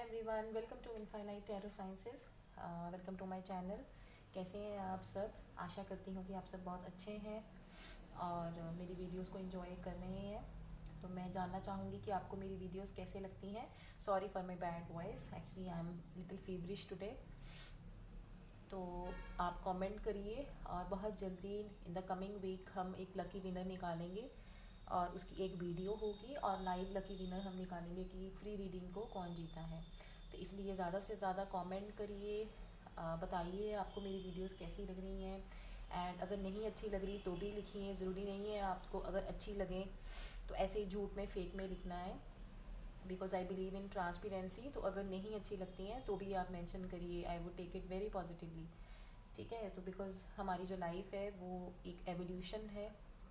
Everyone, welcome to Infinite Tarot Sciences. Welcome to my channel. कैसे हैं आप सब? आशा करती हूँ कि आप सब बहुत अच्छे हैं और मेरी वीडियोस को एंजॉय कर रहे हैं। तो मैं जानना चाहूँगी कि आपको मेरी वीडियोस कैसे लगती हैं। Sorry for my bad voice, actually I am little feverish today. तो आप कमेंट करिए और बहुत जल्दी इन द कमिंग वीक हम एक लकी विनर निकालेंगे और उसकी एक वीडियो होगी और लाइव लकी विनर हम निकालेंगे कि फ्री रीडिंग को कौन जीता है। तो इसलिए ज़्यादा से ज़्यादा कमेंट करिए, बताइए आपको मेरी वीडियोस कैसी लग रही हैं। एंड अगर नहीं अच्छी लग रही तो भी लिखिए, ज़रूरी नहीं है आपको अगर अच्छी लगे तो ऐसे ही झूठ में फेक में लिखना है। Because I believe in transparency. तो अगर नहीं अच्छी लगती हैं तो भी आप मेंशन करिए, I would take it very positively. ठीक है, तो बिकॉज हमारी जो लाइफ है वो एक एवोल्यूशन है।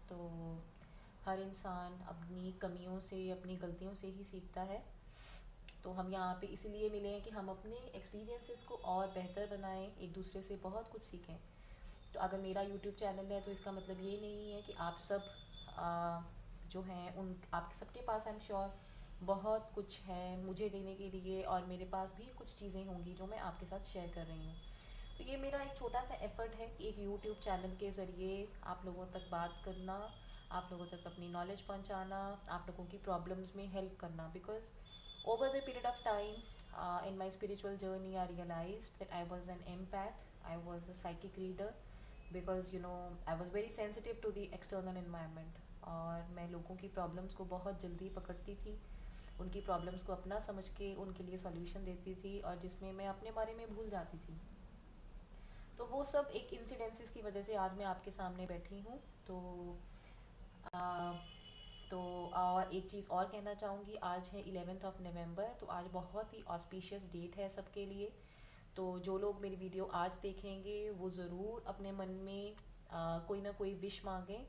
तो हर इंसान अपनी कमियों से, अपनी गलतियों से ही सीखता है। तो हम यहाँ पे इसीलिए मिले हैं कि हम अपने एक्सपीरियंसेस को और बेहतर बनाएं, एक दूसरे से बहुत कुछ सीखें। तो अगर मेरा यूट्यूब चैनल है तो इसका मतलब ये नहीं है कि आप सब जो हैं उन आप सबके पास आई एम श्योर बहुत कुछ है मुझे देने के लिए, और मेरे पास भी कुछ चीज़ें होंगी जो मैं आपके साथ शेयर कर रही हूँ। तो ये मेरा एक छोटा सा एफर्ट है कि एक यूट्यूब चैनल के ज़रिए आप लोगों तक बात करना, आप लोगों तक अपनी नॉलेज पहुंचाना, आप लोगों की प्रॉब्लम्स में हेल्प करना। Because over the period of time in my spiritual journey I realise that I was an empath, I was a psychic reader. Because I was very sensitive to the external environment. और मैं लोगों की problems को बहुत जल्दी पकड़ती थी, उनकी प्रॉब्लम्स को अपना समझ के उनके लिए सॉल्यूशन देती थी, और जिसमें मैं अपने बारे में भूल जाती थी। तो वो सब एक इंसिडेंसेस की वजह से आज मैं आपके सामने बैठी हूँ। तो आ, तो और एक चीज़ और कहना चाहूँगी, आज है 11 नवंबर। तो आज बहुत ही ऑस्पिशियस डेट है सबके लिए। तो जो लोग मेरी वीडियो आज देखेंगे वो ज़रूर अपने मन में कोई ना कोई विश मांगें।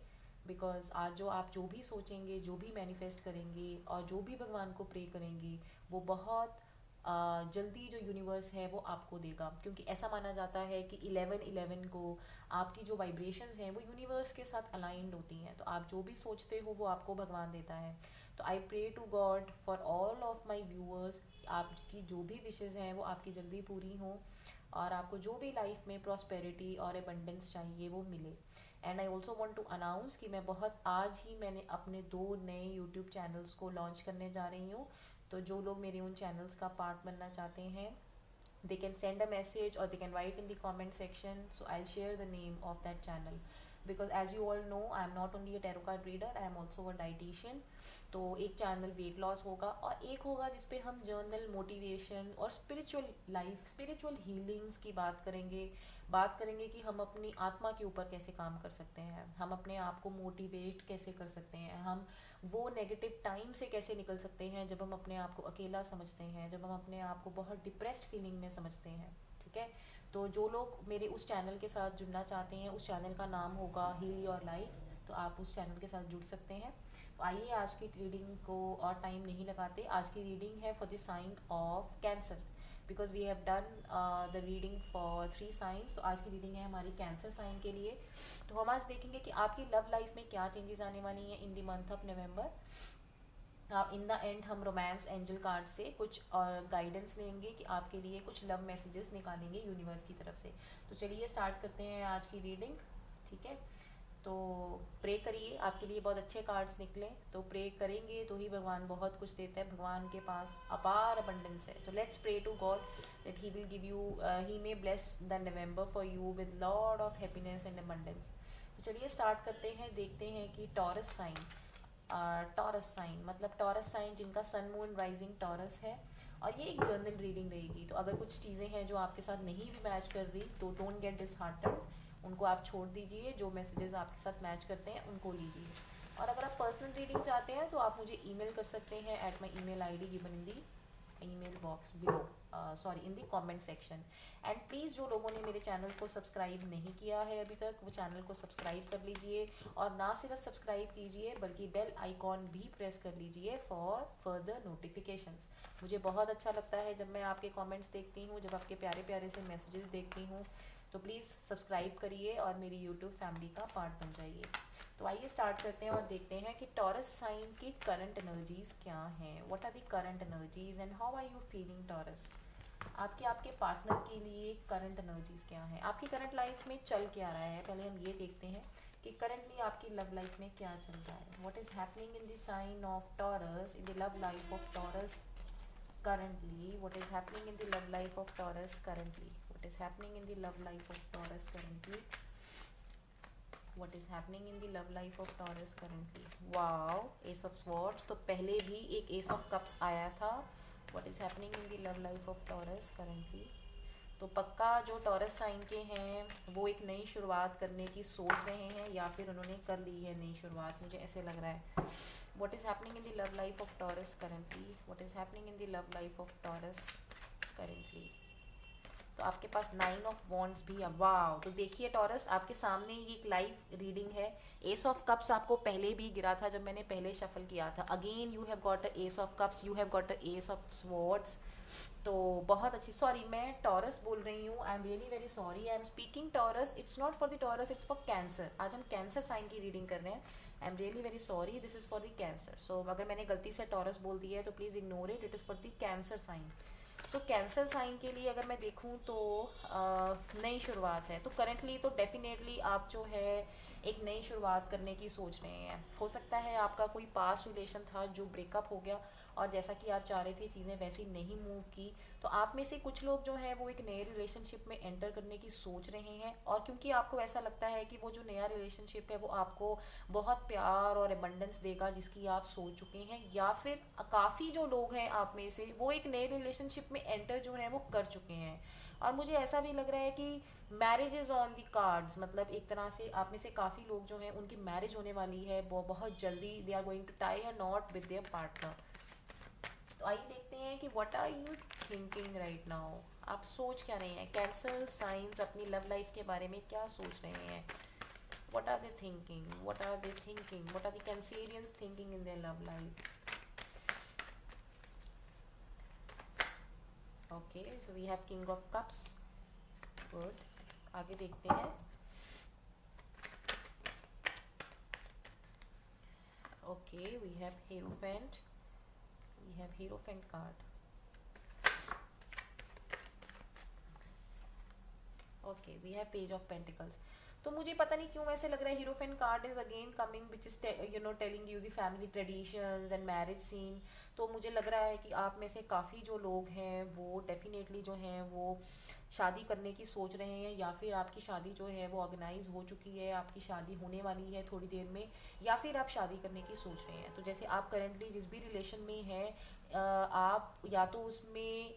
बिकॉज आज जो भी सोचेंगे, जो भी मैनिफेस्ट करेंगे और जो भी भगवान को प्रे करेंगे, वो बहुत जल्दी जो यूनिवर्स है वो आपको देगा। क्योंकि ऐसा माना जाता है कि 11/11 को आपकी जो वाइब्रेशंस हैं वो यूनिवर्स के साथ अलाइंड होती हैं। तो आप जो भी सोचते हो वो आपको भगवान देता है। तो I pray to God for all of my viewers, आपकी जो भी विशेज़ हैं वो आपकी जल्दी पूरी हों और आपको जो भी लाइफ में प्रॉस्पेरिटी और एबंडेंस चाहिए वो मिले। And I also want to announce कि मैं बहुत आज ही मैंने अपने 2 नए यूट्यूब चैनल्स को लॉन्च करने जा रही हूँ। तो जो लोग मेरे उन चैनल्स का पार्ट बनना चाहते हैं, they can send a message or they can write in the comment section, so I'll share the name of that channel. Because as you all know, I am not only a tarot card reader, I am also a dietitian. तो एक channel weight loss होगा और एक होगा जिसपे हम journal, motivation और spiritual life, spiritual healings की बात करेंगे कि हम अपनी आत्मा के ऊपर कैसे काम कर सकते हैं, हम अपने आप को मोटिवेट कैसे कर सकते हैं, हम वो नेगेटिव टाइम से कैसे निकल सकते हैं जब हम अपने आप को अकेला समझते हैं, जब हम अपने आप को बहुत डिप्रेस्ड फीलिंग में समझते हैं। ठीक है, तो जो लोग मेरे उस चैनल के साथ जुड़ना चाहते हैं, उस चैनल का नाम होगा हील योर लाइफ। तो आप उस चैनल के साथ जुड़ सकते हैं। तो आइए आज की रीडिंग को और टाइम नहीं लगाते। आज की रीडिंग है for the sign of Cancer, because we have done the reading for 3 signs. तो आज की रीडिंग है हमारी कैंसर साइन के लिए। तो हम आज देखेंगे कि आपकी लव लाइफ में क्या चेंजेस आने वाली हैं in the month of November. In the end हम रोमांस एंजल कार्ड से कुछ और गाइडेंस लेंगे कि आपके लिए कुछ लव मैसेजेस निकालेंगे यूनिवर्स की तरफ से। तो चलिए स्टार्ट करते हैं आज की रीडिंग। ठीक है, तो प्रे करिए आपके लिए बहुत अच्छे कार्ड्स निकलें। तो प्रे करेंगे तो ही भगवान बहुत कुछ देता है, भगवान के पास अपार अबंडेंस है। तो let's pray to God that he will give you, he may bless the November for you with lot of happiness and abundance. तो चलिए स्टार्ट करते हैं, देखते हैं कि टॉरस साइन, टॉरस साइन मतलब टॉरस साइन जिनका सन मून राइजिंग टॉरस है। और ये एक जर्नल रीडिंग रहेगी। तो अगर कुछ चीज़ें हैं जो आपके साथ नहीं भी मैच कर रही तो डोंट गेट डिसहार्टेंड, उनको आप छोड़ दीजिए। जो मैसेजेस आपके साथ मैच करते हैं उनको लीजिए। और अगर आप पर्सनल रीडिंग चाहते हैं तो आप मुझे ईमेल कर सकते हैं at my email I D given in the email box below, sorry in the comment section. And please जो लोगों ने मेरे चैनल को सब्सक्राइब नहीं किया है अभी तक, वो चैनल को सब्सक्राइब कर लीजिए। और ना सिर्फ सब्सक्राइब कीजिए बल्कि बेल आइकॉन भी प्रेस कर लीजिए फॉर फर्दर नोटिफिकेशंस। मुझे बहुत अच्छा लगता है जब मैं आपके कमेंट्स देखती हूँ, जब आपके प्यारे प्यारे से मैसेजेस देखती हूँ। तो प्लीज़ सब्सक्राइब करिए और मेरी यूट्यूब फैमिली का पार्ट बन जाइए। तो आइए स्टार्ट करते हैं और देखते हैं कि टॉरस साइन की करंट एनर्जीज क्या हैं। What are the current energies and how are you feeling Taurus. आपके आपके पार्टनर के लिए करंट एनर्जीज क्या हैं, आपकी करंट लाइफ में चल क्या रहा है। पहले हम ये देखते हैं कि करंटली आपकी लव लाइफ में क्या चल रहा है। What is happening in the sign of Taurus, in the love life of Taurus currently. What is happening in the love life of Taurus currently. What is happening in the love life of Taurus currently. What is happening in the love life of Taurus currently. Wow, Ace of Swords, तो पहले भी एक Ace of Cups आया था. What is happening in the love life of Taurus currently. तो पक्का जो taurus sign के हैं वो एक नई शुरुआत करने की सोच रहे हैं या फिर उन्होंने कर ली है नई शुरुआत, मुझे ऐसे लग रहा है. What is happening in the love life of Taurus currently. What is happening in the love life of Taurus currently. तो आपके पास 9 ऑफ वॉन्ड्स भी है. वाव, तो देखिए टॉरस, आपके सामने ये एक लाइव रीडिंग है. एस ऑफ कप्स आपको पहले भी गिरा था जब मैंने पहले शफल किया था. Again you have got a ace of cups, you have got a ace of swords. तो बहुत अच्छी, सॉरी मैं टॉरस बोल रही हूँ, I am really very sorry. I am speaking Taurus, it's not for the Taurus, it's for Cancer. आज हम Cancer sign की रीडिंग कर रहे हैं. I am really very sorry, this is for the Cancer. So अगर मैंने गलती से टॉरस बोल दिया है तो please ignore it, it is for the Cancer sign. So Cancer sign के लिए अगर मैं देखूँ तो नई शुरुआत है. तो करंटली तो डेफिनेटली आप जो है एक नई शुरुआत करने की सोच रहे हैं. हो सकता है आपका कोई पास्ट रिलेशन था जो ब्रेकअप हो गया और जैसा कि आप चाह रहे थे चीज़ें वैसी नहीं मूव की. तो आप में से कुछ लोग जो हैं वो एक नए रिलेशनशिप में एंटर करने की सोच रहे हैं. और क्योंकि आपको ऐसा लगता है कि वो जो नया रिलेशनशिप है वो आपको बहुत प्यार और एबंडेंस देगा जिसकी आप सोच चुके हैं, या फिर काफ़ी जो लोग हैं आप में से वो एक नए रिलेशनशिप में एंटर जो है वो कर चुके हैं. और मुझे ऐसा भी लग रहा है कि marriage is on the cards. मतलब एक तरह से आप में से काफ़ी लोग जो हैं उनकी मैरिज होने वाली है वो बहुत जल्दी. They are going to tie a knot with their partner. तो आइए देखते हैं कि what are you thinking right now. आप सोच क्या रहे हैं. कैंसर साइंस अपनी लव लाइफ के बारे में क्या सोच रहे हैं. What are they thinking, what are they thinking, what are the Cancerians thinking in their love life. Okay, so we have King of Cups. Good, आगे देखते हैं. Okay, we have hierophant, we have hierophant card. Okay, we have page of pentacles. तो मुझे पता नहीं क्यों ऐसे लग रहा है hierophant card is again coming which is you know telling you the family traditions and marriage scene. तो मुझे लग रहा है कि आप में से काफ़ी जो लोग हैं वो डेफिनेटली जो हैं वो शादी करने की सोच रहे हैं, या फिर आपकी शादी जो है वो ऑर्गेनाइज हो चुकी है, आपकी शादी होने वाली है थोड़ी देर में, या फिर आप शादी करने की सोच रहे हैं. तो जैसे आप करेंटली जिस भी रिलेशन में हैं आप या तो उसमें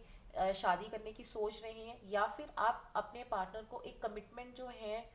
शादी करने की सोच रहे हैं, या फिर आप अपने पार्टनर को एक कमिटमेंट जो है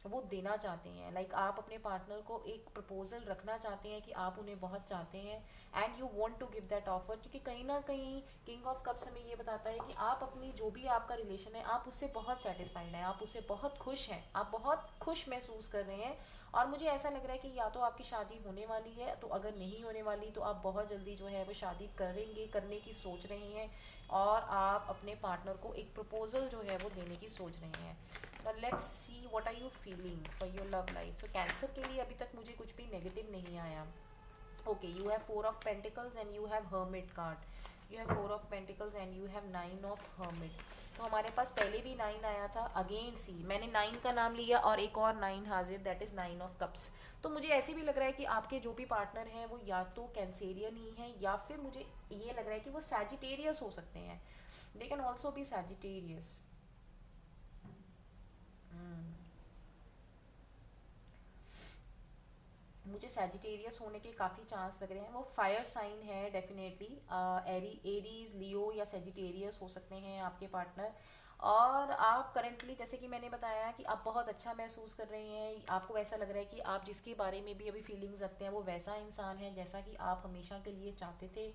वो देना चाहते हैं. लाइक आप अपने पार्टनर को एक प्रपोजल रखना चाहते हैं कि आप उन्हें बहुत चाहते हैं and you want to give that offer. क्योंकि कहीं ना कहीं किंग ऑफ कप्स हमें ये बताता है कि आप अपनी जो भी आपका रिलेशन है आप उससे बहुत सेटिस्फाइड हैं, आप उससे बहुत खुश हैं, आप बहुत खुश महसूस कर रहे हैं. और मुझे ऐसा लग रहा है कि या तो आपकी शादी होने वाली है, तो अगर नहीं होने वाली तो आप बहुत जल्दी जो है वो शादी करेंगे, करने की सोच रहे हैं, और आप अपने पार्टनर को एक प्रपोजल जो है वो देने की सोच रहे हैं. Let's see what are you feeling for your love life. तो कैंसर के लिए अभी तक मुझे कुछ भी नेगेटिव नहीं आया. Okay, you have 4 of pentacles and you have hermit card. You have 4 of pentacles and you have 9 of hermit. तो हमारे पास पहले भी 9 आया था. अगेन सी मैंने 9 का नाम लिया और एक और 9 हाजिर, दैट इज़ 9 ऑफ कप्स. तो मुझे ऐसे भी लग रहा है कि आपके जो भी पार्टनर हैं वो या तो कैंसेरियन ही हैं, या फिर मुझे ये लग रहा है कि वो सैजिटेरियस हो सकते हैं. They can also B Sagittarius. मुझे सैजिटेरियस होने के काफ़ी चांस लग रहे हैं. वो फायर साइन है डेफिनेटली. एरीज, लियो या सैजिटेरियस हो सकते हैं आपके पार्टनर. और आप करंटली जैसे कि मैंने बताया कि आप बहुत अच्छा महसूस कर रहे हैं. आपको ऐसा लग रहा है कि आप जिसके बारे में भी अभी फीलिंग्स रखते हैं वो वैसा इंसान है जैसा कि आप हमेशा के लिए चाहते थे.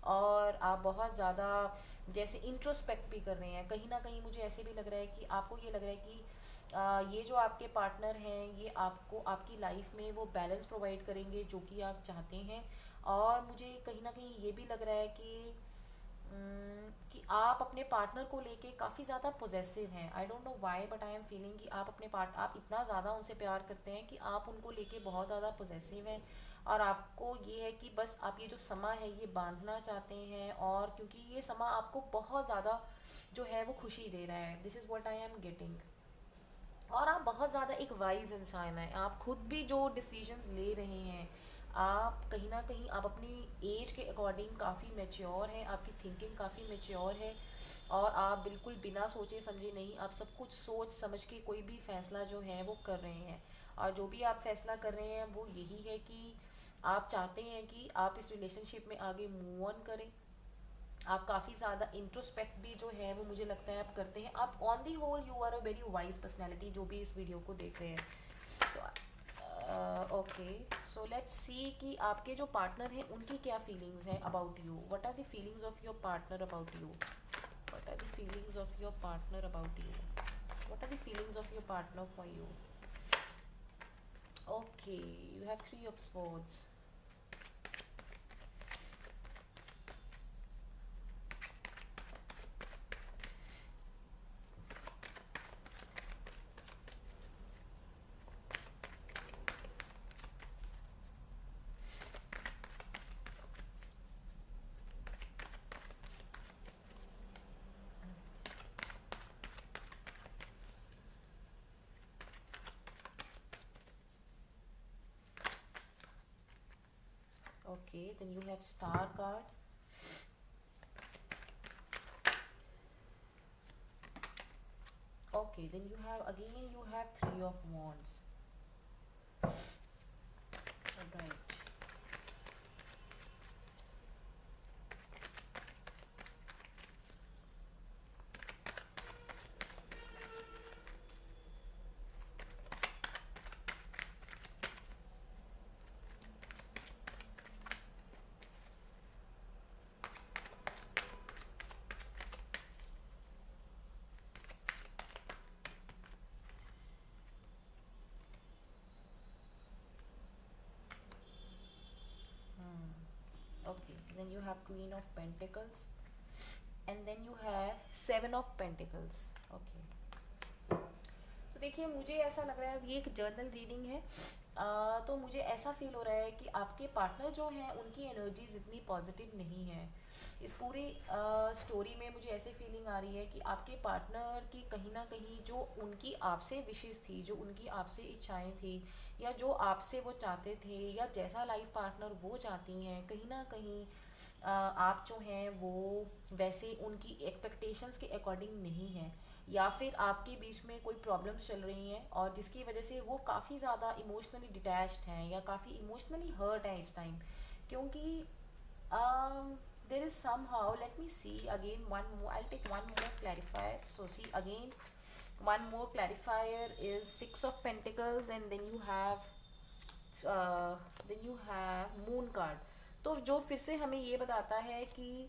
और आप बहुत ज़्यादा जैसे इंट्रोस्पेक्ट भी कर रहे हैं. कहीं ना कहीं मुझे ऐसे भी लग रहा है कि आपको ये लग रहा है कि ये जो आपके पार्टनर हैं ये आपको आपकी लाइफ में वो बैलेंस प्रोवाइड करेंगे जो कि आप चाहते हैं. और मुझे कहीं ना कहीं ये भी लग रहा है कि आप अपने पार्टनर को लेके काफ़ी ज़्यादा पोजेसिव हैं। I don't know why but I am feeling कि आप आप इतना ज़्यादा उनसे प्यार करते हैं कि आप उनको लेके बहुत ज़्यादा पोजेसिव हैं। और आपको ये है कि बस आप ये जो समा है ये बांधना चाहते हैं, और क्योंकि ये समा आपको बहुत ज़्यादा जो है वो खुशी दे रहा है। This is what I am getting. और आप बहुत ज़्यादा एक वाइज इंसान हैं। आप खुद भी जो डिसीजंस ले रहे हैं, आप कहीं ना कहीं आप अपनी एज के अकॉर्डिंग काफ़ी मेच्योर हैं, आपकी थिंकिंग काफ़ी मेच्योर है। और आप बिल्कुल बिना सोचे समझे नहीं, आप सब कुछ सोच समझ के कोई भी फैसला जो है वो कर रहे हैं। और जो भी आप फैसला कर रहे हैं वो यही है कि आप चाहते हैं कि आप इस रिलेशनशिप में आगे मूव ऑन करें। आप काफ़ी ज़्यादा इंट्रोस्पेक्ट भी जो है वो मुझे लगता है आप करते हैं। आप on the whole you are a very wise personality, जो भी इस वीडियो को देख रहे हैं। तो ओके, सो लेट्स सी कि आपके जो पार्टनर हैं उनकी क्या फीलिंग्स हैं about you. What are the feelings of your partner about you? What are the feelings of your partner about you? What are the feelings of your partner for you? Okay, you have Three of Swords. Okay, then you have star card. Okay, then you have again you have three of wands. Alright. Okay, then you have Queen of Pentacles, and then you have Seven of Pentacles. Okay. तो देखिए, मुझे ऐसा लग रहा है ये एक journal reading है। तो मुझे ऐसा फील हो रहा है कि आपके पार्टनर जो हैं उनकी एनर्जीज इतनी पॉजिटिव नहीं है। इस पूरी स्टोरी में मुझे ऐसे फीलिंग आ रही है कि आपके पार्टनर की कहीं ना कहीं जो उनकी आपसे विशेष थी, जो उनकी आपसे इच्छाएं थी, या जो आपसे वो चाहते थे, या जैसा लाइफ पार्टनर वो चाहती हैं, कहीं ना कहीं आप जो हैं वो वैसे उनकी एक्सपेक्टेशंस के अकॉर्डिंग नहीं है। या फिर आपके बीच में कोई प्रॉब्लम्स चल रही हैं और जिसकी वजह से वो काफ़ी ज़्यादा इमोशनली डिटैच्ड हैं या काफ़ी इमोशनली हर्ट हैं इस टाइम। क्योंकि there is somehow, let me see again one more, I'll take one more clarifier. So see again, one more clarifier is Six of Pentacles, and then you have Moon card. तो जो फिर से हमें ये बताता है कि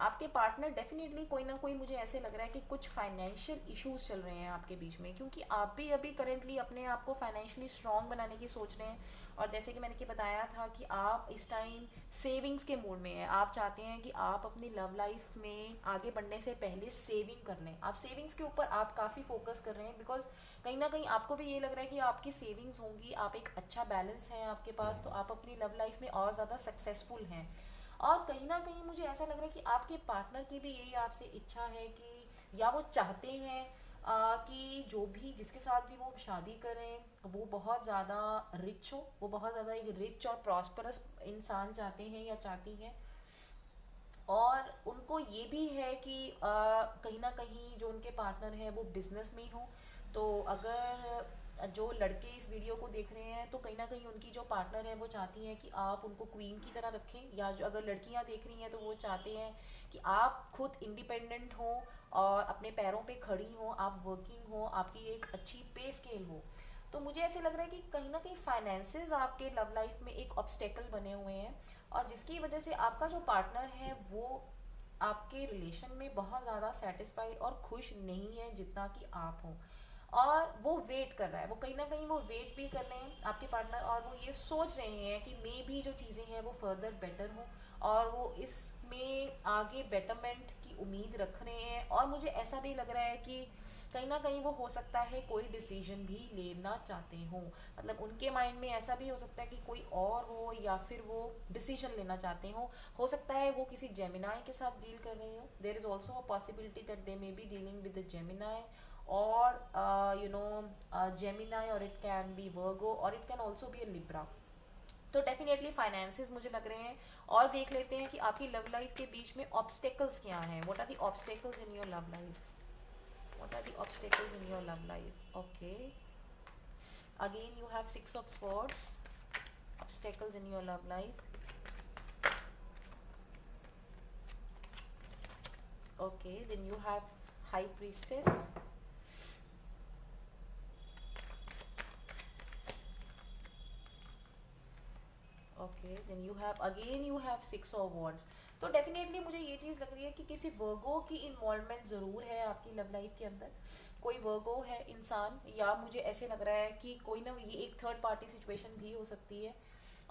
आपके पार्टनर डेफिनेटली कोई ना कोई, मुझे ऐसे लग रहा है कि कुछ फाइनेंशियल इश्यूज चल रहे हैं आपके बीच में, क्योंकि आप भी अभी करेंटली अपने आप को फाइनेंशियली स्ट्रॉन्ग बनाने की सोच रहे हैं। और जैसे कि मैंने कि बताया था कि आप इस टाइम सेविंग्स के मूड में हैं। आप चाहते हैं कि आप अपनी लव लाइफ में आगे बढ़ने से पहले सेविंग कर लें। आप सेविंग्स के ऊपर आप काफ़ी फोकस कर रहे हैं, बिकॉज कहीं ना कहीं आपको भी ये लग रहा है कि आपकी सेविंग्स होंगी, आप एक अच्छा बैलेंस है आपके पास, तो आप अपनी लव लाइफ में और ज़्यादा सक्सेसफुल हैं। और कहीं ना कहीं मुझे ऐसा लग रहा है कि आपके पार्टनर की भी यही आपसे इच्छा है कि, या वो चाहते हैं कि जो भी जिसके साथ भी वो शादी करें वो बहुत ज़्यादा रिच हो, वो बहुत ज़्यादा एक रिच और प्रॉस्परस इंसान चाहते हैं या चाहती हैं। और उनको ये भी है कि कहीं ना कहीं जो उनके पार्टनर हैं वो बिजनेस में ही हो। तो अगर जो लड़के इस वीडियो को देख रहे हैं तो कहीं ना कहीं उनकी जो पार्टनर है वो चाहती हैं कि आप उनको क्वीन की तरह रखें, या जो अगर लड़कियां देख रही हैं तो वो चाहते हैं कि आप खुद इंडिपेंडेंट हो और अपने पैरों पे खड़ी हो, आप वर्किंग हो, आपकी एक अच्छी पे स्केल हो। तो मुझे ऐसे लग रहा है कि कहीं ना कहीं फाइनेंसेस आपके लव लाइफ में एक ऑब्स्टेकल बने हुए हैं, और जिसकी वजह से आपका जो पार्टनर है वो आपके रिलेशन में बहुत ज़्यादा सेटिस्फाइड और खुश नहीं है जितना कि आप हो। और वो वेट कर रहा है, वो कहीं ना कहीं वो वेट भी कर रहे हैं आपके पार्टनर, और वो ये सोच रहे हैं कि मे भी जो चीज़ें हैं वो फर्दर बेटर हो और वो इसमें आगे बेटरमेंट की उम्मीद रख रहे हैं, और मुझे ऐसा भी लग रहा है कि कहीं ना कहीं वो हो सकता है कोई डिसीजन भी लेना चाहते हो, मतलब उनके माइंड में ऐसा भी हो सकता है कि कोई और हो, या फिर वो डिसीजन लेना चाहते हो सकता है वो किसी जेमिनाई के साथ डील कर रहे हो। There is also a possibility that they may be dealing with the Gemini, और जेमिनाई, और इट कैन बी वर्गो, और it can also be a Libra. तो डेफिनेटली फाइनेंसेस मुझे लग रहे हैं। और देख लेते हैं कि आपकी लव लाइफ के बीच में ऑब्स्टेकल्स क्या हैं। What are the obstacles in your love life? What are the obstacles in your love life? Okay. Again, you have Six of Swords. Obstacles in your love life. Okay. Then you have High Priestess. Okay, then you have again you have Six of Wands. तो definitely मुझे ये चीज़ लग रही है कि किसी वर्गो की involvement ज़रूर है आपकी लव लाइफ के अंदर। कोई वर्गो है इंसान, या मुझे ऐसे लग रहा है कि कोई ना, ये एक थर्ड पार्टी सिचुएशन भी हो सकती है,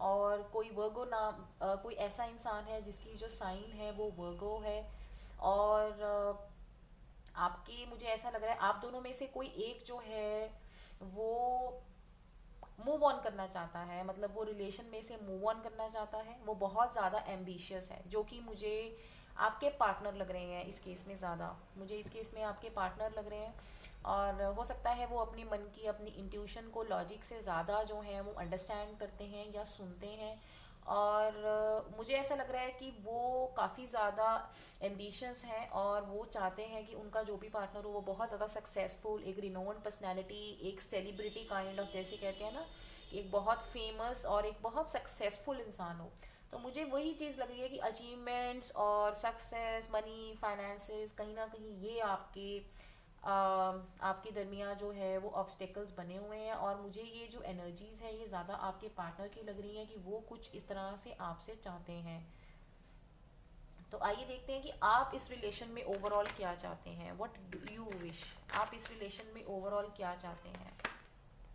और कोई वर्गो नाम कोई ऐसा इंसान है जिसकी जो साइन है वो वर्गो है, और आपके, मुझे ऐसा लग रहा है आप दोनों में से कोई एक जो है वो मूव ऑन करना चाहता है, मतलब वो रिलेशन में से मूव ऑन करना चाहता है। वो बहुत ज़्यादा एम्बिशियस है, जो कि मुझे आपके पार्टनर लग रहे हैं इस केस में ज़्यादा। मुझे इस केस में आपके पार्टनर लग रहे हैं, और हो सकता है वो अपनी मन की, अपनी इंट्यूशन को लॉजिक से ज़्यादा जो है वो अंडरस्टैंड करते हैं या सुनते हैं। और मुझे ऐसा लग रहा है कि वो काफ़ी ज़्यादा एम्बिशंस हैं, और वो चाहते हैं कि उनका जो भी पार्टनर हो वो बहुत ज़्यादा सक्सेसफुल, एक रिनोन्ड पर्सनैलिटी, एक सेलिब्रिटी काइंड ऑफ, जैसे कहते हैं ना, कि एक बहुत फेमस और एक बहुत सक्सेसफुल इंसान हो। तो मुझे वही चीज़ लग रही है कि अचीवमेंट्स और सक्सेस, मनी, फाइनेंसेस, कहीं ना कहीं ये आपके दरमियान जो है वो ऑब्स्टेकल्स बने हुए हैं। और मुझे ये जो एनर्जीज है ये ज़्यादा आपके पार्टनर की लग रही हैं कि वो कुछ इस तरह से आपसे चाहते हैं। तो आइए देखते हैं कि आप इस रिलेशन में ओवरऑल क्या चाहते हैं। What do you wish? आप इस रिलेशन में ओवरऑल क्या चाहते हैं?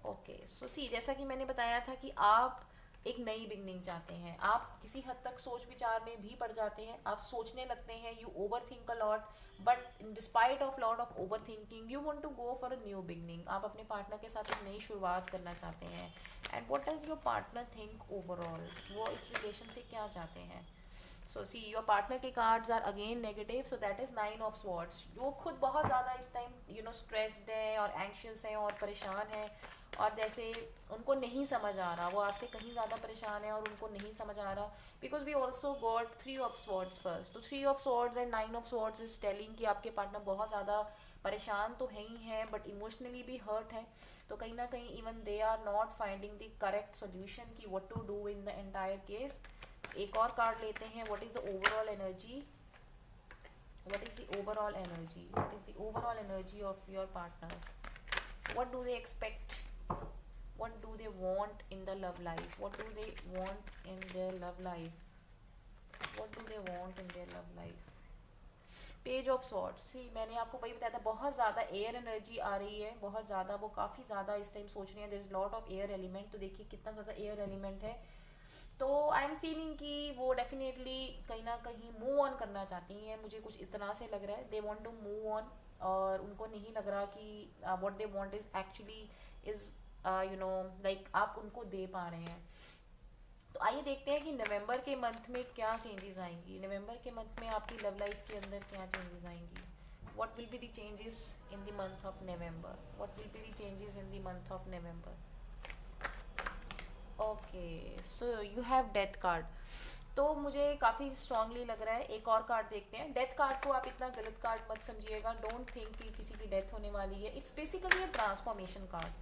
ओके, सो सी, जैसा कि मैंने बताया था कि आप एक नई बिगनिंग चाहते हैं। आप किसी हद तक सोच विचार में भी पड़ जाते हैं, आप सोचने लगते हैं, you overthink a lot, but in despite of lot of overthinking you want to go for a new beginning. आप अपने पार्टनर के साथ एक नई शुरुआत करना चाहते हैं। And what does your partner think overall? वो इस रिलेशन से क्या चाहते हैं? सो सी, योर पार्टनर के cards are again negative, so that is Nine of Swords. वो खुद बहुत ज़्यादा इस टाइम स्ट्रेस्ड है और एंक्शियस है और परेशान है, और जैसे उनको नहीं समझ आ रहा, वो आपसे कहीं ज़्यादा परेशान है और उनको नहीं समझ आ रहा। Because we also got three of swords first, तो three of swords and nine of swords is telling कि आपके पार्टनर बहुत ज़्यादा परेशान तो है ही हैं, बट इमोशनली भी हर्ट है। तो कहीं ना कहीं even they are not finding the correct solution कि what to do in the entire case. एक और कार्ड लेते हैं। What is the overall energy? what is the overall energy what is the overall energy of your partner? What do they expect? What do they want in the love life? What do they want in their love life? What do they want in their love life? Page of swords. See, मैंने आपको वही बताया था, बहुत ज़्यादा air energy आ रही है, बहुत ज़्यादा, वो काफ़ी ज़्यादा इस टाइम सोच रहे हैं। There is lot of air element, तो देखिए कितना ज़्यादा एयर एलिमेंट है। तो आई एम फीलिंग कि वो डेफिनेटली कहीं ना कहीं मूव ऑन करना चाहती हैं, मुझे कुछ इस तरह से लग रहा है। They want to move on, और उनको नहीं लग रहा कि what they want is actually is like आप उनको दे पा रहे हैं। तो आइए देखते हैं कि नवंबर के मंथ में क्या चेंजेस आएंगी। नवंबर के मंथ में आपकी लव लाइफ के अंदर क्या चेंजेस आएंगी? What will be the changes in the month of November? What will be the changes in the month of November? Okay, so you have death card. तो मुझे काफ़ी स्ट्रांगली लग रहा है। एक और कार्ड देखते हैं। डेथ कार्ड को आप इतना गलत कार्ड मत समझिएगा, डोंट थिंक कि किसी की डेथ होने वाली है। It's basically a transformation card,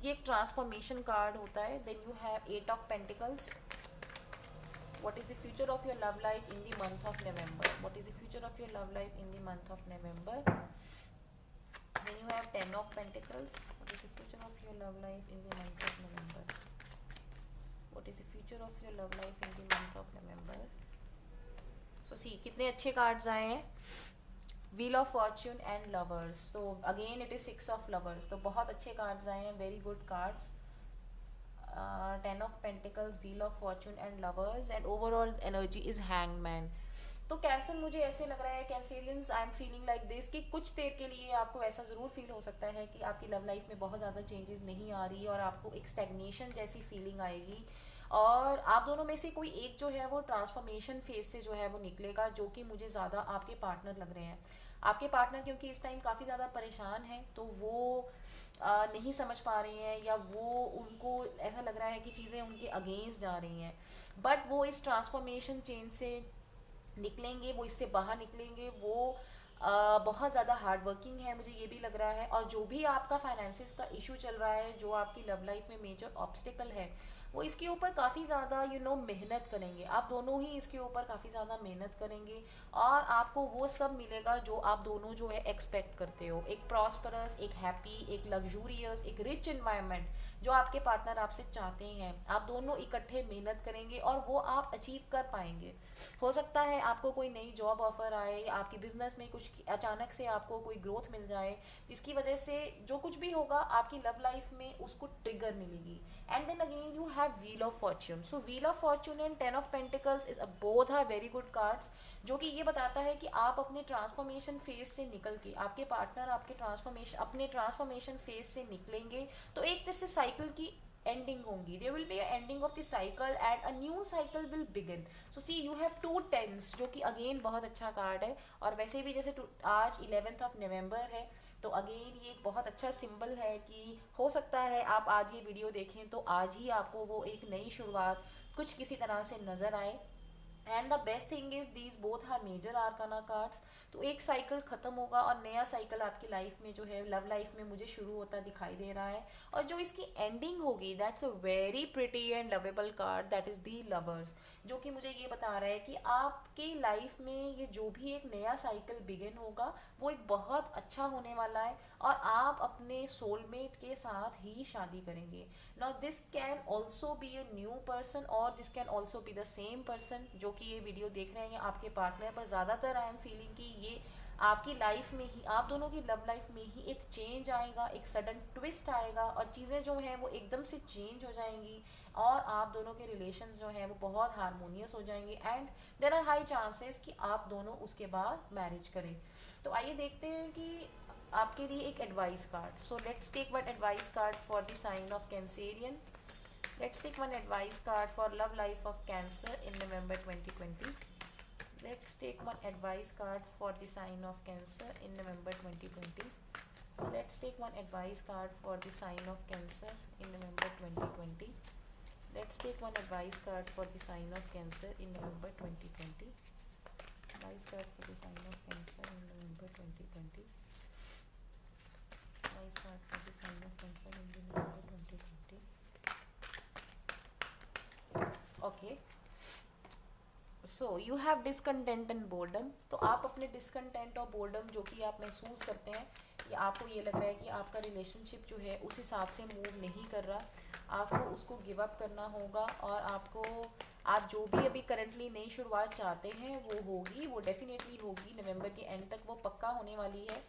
ये एक ट्रांसफॉर्मेशन कार्ड होता है। Then you have eight of pentacles. what is the future of your love life in the month of November? What is the future of your love life in the month of November? Then you have 10 of Pentacles. What is the future of your love life in the month of November? What is the future of your love life in the month of November? So see, कितने अच्छे cards आए हैं। Wheel of fortune and lovers. तो again it is six of lovers, तो बहुत अच्छे cards आए हैं, very good cards. 10 of Pentacles, Wheel of Fortune and Lovers, and overall energy is Hangman. तो कैंसर, मुझे ऐसे लग रहा है Cancerians, I am feeling like this कि कुछ देर के लिए आपको ऐसा ज़रूर फील हो सकता है कि आपकी लव लाइफ में बहुत ज़्यादा चेंजेस नहीं आ रही और आपको एक स्टेगनेशन जैसी फीलिंग आएगी। और आप दोनों में से कोई एक जो है वो ट्रांसफॉर्मेशन फेज से जो है वो निकलेगा, जो कि मुझे ज़्यादा आपके पार्टनर लग रहे हैं। आपके पार्टनर क्योंकि इस टाइम काफ़ी ज़्यादा परेशान हैं, तो वो नहीं समझ पा रहे हैं, या वो, उनको ऐसा लग रहा है कि चीज़ें उनके अगेंस्ट जा रही हैं। बट वो इस ट्रांसफॉर्मेशन चेंज से निकलेंगे, वो इससे बाहर निकलेंगे। वो बहुत ज़्यादा हार्ड वर्किंग है, मुझे ये भी लग रहा है। और जो भी आपका फाइनेंसिस का इशू चल रहा है, जो आपकी लव लाइफ में मेजर ऑब्स्टिकल है, वो इसके ऊपर काफ़ी ज़्यादा मेहनत करेंगे। आप दोनों ही इसके ऊपर काफ़ी ज़्यादा मेहनत करेंगे, और आपको वो सब मिलेगा जो आप दोनों जो है एक्सपेक्ट करते हो। एक प्रॉस्परस, एक हैप्पी, एक लग्जूरियस, एक रिच इन्वायरमेंट जो आपके पार्टनर आपसे चाहते हैं। आप दोनों इकट्ठे मेहनत करेंगे और वो आप अचीव कर पाएंगे। हो सकता है आपको कोई नई जॉब ऑफर आए, या आपकी बिजनेस में कुछ अचानक से आपको कोई ग्रोथ मिल जाए, जिसकी वजह से जो कुछ भी होगा आपकी लव लाइफ में उसको ट्रिगर मिलेगी। And then again you have wheel of fortune. So wheel of fortune and ten of pentacles is both are very good cards, जो कि ये बताता है कि आप अपने ट्रांसफॉर्मेशन फेज से निकल के, आपके पार्टनर आपके अपने ट्रांसफॉर्मेशन फेज से निकलेंगे। तो एक जैसे साइकिल की ending होंगी, there will be a ending of the cycle and a new cycle will begin. So see, you have two tens, जो कि अगेन बहुत अच्छा कार्ड है। और वैसे भी जैसे आज 11th of November है, तो अगेन ये एक बहुत अच्छा सिंबल है कि हो सकता है आप आज ये वीडियो देखें तो आज ही आपको वो एक नई शुरुआत कुछ किसी तरह से नज़र आए। And the best thing is these both are major arcana cards. तो एक साइकिल खत्म होगा और नया साइकिल आपकी लाइफ में जो है, लव लाइफ में मुझे शुरू होता दिखाई दे रहा है। और जो इसकी एंडिंग होगी, that's a very pretty and lovable card, that is the lovers, जो कि मुझे ये बता रहा है कि आपकी लाइफ में ये जो भी एक नया साइकिल बिगिन होगा, वो एक बहुत अच्छा होने वाला है। और आप अपने सोलमेट के साथ ही शादी करेंगे। Now this can also be a new person, और this can also be the same person जो कि ये वीडियो देख रहे हैं, आपके पार्टनर। पर ज़्यादातर आई एम फीलिंग कि ये आपकी लाइफ में ही, आप दोनों की लव लाइफ में ही एक चेंज आएगा, एक सडन ट्विस्ट आएगा, और चीज़ें जो हैं वो एकदम से चेंज हो जाएंगी, और आप दोनों के रिलेशंस जो हैं वो बहुत हारमोनियस हो जाएंगे। And there are high chances कि आप दोनों उसके बाद मैरिज करें। तो आइए देखते हैं कि आपके लिए एक advice card. So let's take one advice card for the sign of Cancerian. Let's take one advice card for love life of Cancer in November 2020. Let's take one advice card for the sign of Cancer in November 2020. Let's take one advice card for the sign of Cancer in November 2020. Let's take one advice card for the sign of Cancer in November 2020. Advice card for the sign of Cancer in November 2020. Advice card for the sign of Cancer in November 2020. Okay, so you have discontent and boredom. तो आप अपने discontent और boredom जो कि आप महसूस करते हैं, या आपको ये लग रहा है कि आपका रिलेशनशिप जो है उस हिसाब से मूव नहीं कर रहा, आपको उसको गिव अप करना होगा। और आपको, आप जो भी अभी करंटली नई शुरुआत चाहते हैं वो होगी, वो डेफिनेटली होगी। नवंबर के एंड तक वो पक्का होने वाली है,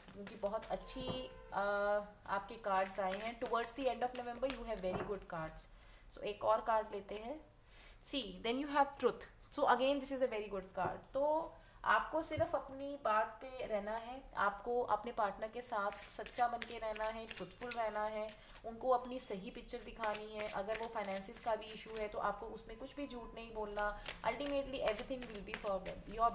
क्योंकि बहुत अच्छी आपके कार्ड्स आए हैं। Towards the end of November you have very good cards. So एक और कार्ड लेते हैं। See, then you have truth. So again this is a very good card. तो आपको सिर्फ अपनी बात पे रहना है, आपको अपने पार्टनर के साथ सच्चा बन के रहना है, ट्रुथफुल रहना है, उनको अपनी सही पिक्चर दिखानी है। अगर वो फाइनेंसिस का भी इशू है तो आपको उसमें कुछ भी झूठ नहीं बोलना। Ultimately everything will be for your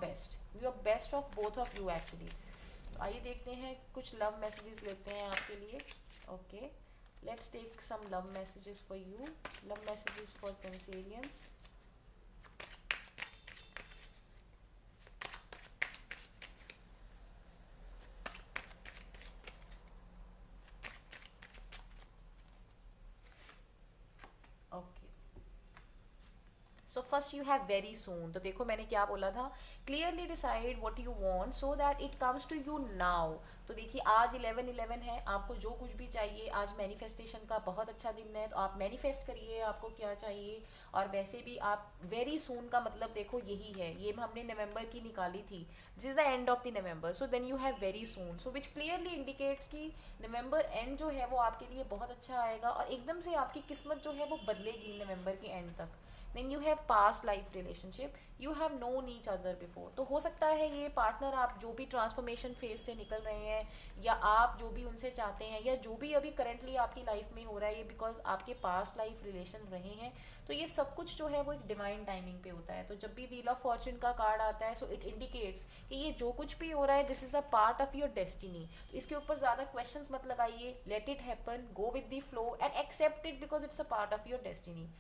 best of both of you actually. तो आइए देखते हैं, कुछ लव मैसेजेस लेते हैं आपके लिए। Okay, let's take some love messages for you. Love messages for Cancerians. Okay, so first you have very soon. तो देखो मैंने क्या बोला था, clearly decide what you want so that it comes to you now. तो देखिए आज 11/11 है, आपको जो कुछ भी चाहिए, आज मैनिफेस्टेशन का बहुत अच्छा दिन है, तो आप मैनिफेस्ट करिए आपको क्या चाहिए। और वैसे भी आप वेरी सून का मतलब देखो यही है, ये हमने नवंबर की निकाली थी, this is the end of the November. So then you have very soon, so which clearly indicates कि नवंबर एंड जो है वो आपके लिए बहुत अच्छा आएगा, और एकदम से आपकी किस्मत जो है वो बदलेगी नवंबर के एंड तक। When you have past life relationship you have known each other before. तो हो सकता है ये पार्टनर आप जो भी ट्रांसफॉर्मेशन फेज से निकल रहे हैं या आप जो भी उनसे चाहते हैं या जो भी अभी करंटली आपकी लाइफ में हो रहा है, ये बिकॉज आपके पास्ट लाइफ रिलेशन रहे हैं। तो ये सब कुछ जो है वो एक डिवाइन टाइमिंग पे होता है। तो जब भी व्हील ऑफ फॉर्चून का कार्ड आता है, सो इट इंडिकेट्स कि ये जो कुछ भी हो रहा है this is the part of your destiny. तो इसके ऊपर ज़्यादा क्वेश्चंस मत लगाइए, let it happen, go with the flow and accept it because it's a part of your destiny.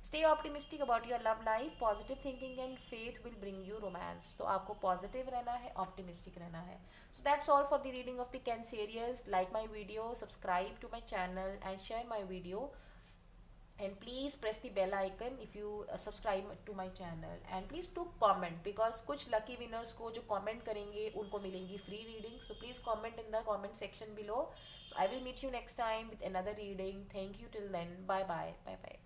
Stay optimistic about your love life. Positive thinking and faith will bring you romance. तो आपको positive रहना है, optimistic रहना है. So that's all for the reading of the Cancerians. Like my video, subscribe to my channel and share my video. And please press the bell icon if you subscribe to my channel. And please do comment because कुछ lucky winners को जो comment करेंगे उनको मिलेंगी free reading. So please comment in the comment section below. So I will meet you next time with another reading. Thank you till then. Bye bye. Bye bye.